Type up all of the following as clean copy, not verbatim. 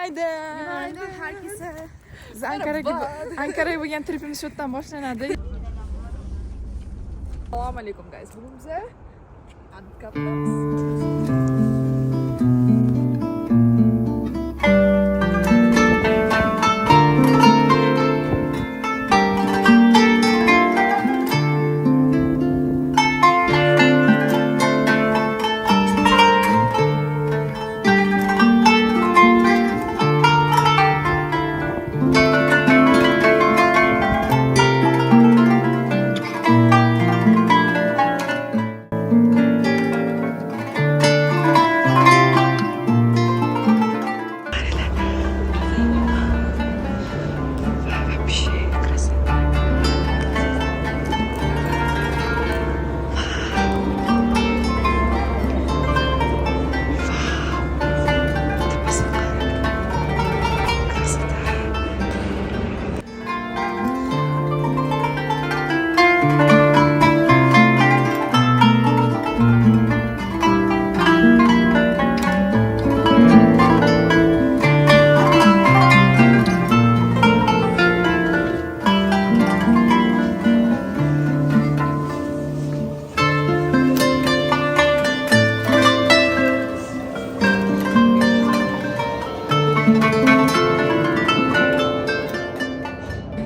Günaydın herkese. Biz Ankara'ya bo'lgan tripimiz shu yerdan boshlanadi. Assalomu alaykum guys. Bugun biz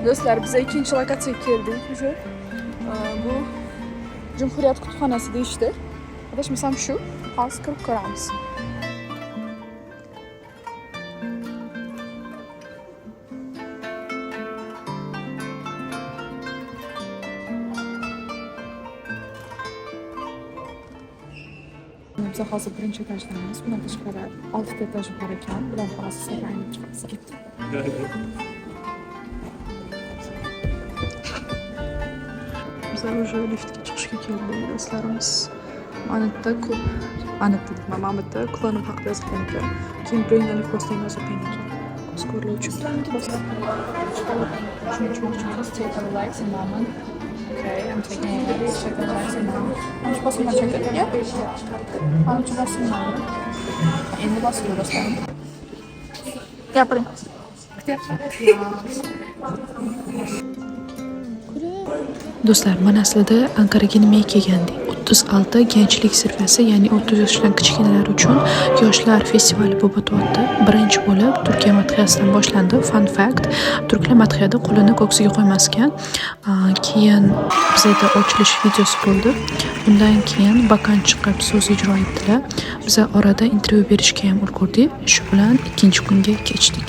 Do'stlar, biz ikinci lokatsiyaga keldik. Bu Cumhuriyet kutubxonasi deyishdi. Adashmasam shu. Hozir kirib ko'ramiz. Biz hozir birinchi etajdamiz. Bundan tashqari 6 etaj bor ekan. Bular xolasi saylanib chiqamiz. Bizlar уже liftga chiqishga keldik do'stlarimiz. Mana bitta kullanib haqida yozilgan ekan. Keyin Brainly postdan yozilgan ekan. Ko'zko'rlik uchun. Take a relax a moment. Okay, I'm taking a relax a moment. I'm supposed to check it, yeah? I'm supposed to know. Endi bosib do'stlarim. Gapiring. Do'stlar, mana aslida Anqaraga nimaga kelgandik? 36 gençlik zirvasi, ya'ni 30 yoshdan kichkinalar uchun yoshlar festivali bo'lib o'tyapti. Birinchi bo'lib Turkiya madhiyasidan boshlandi. Fun fact, turklar madhiyada qo'lini ko'ksiga qo'ymasgan. Keyin bizda ochilish videosi bo'ldi. Undan keyin Bakan chiqib so'z ijro etdilar. Biz orada intervyu berishga ham ulgurdik. Shu bilan ikkinchi kunga kechdik.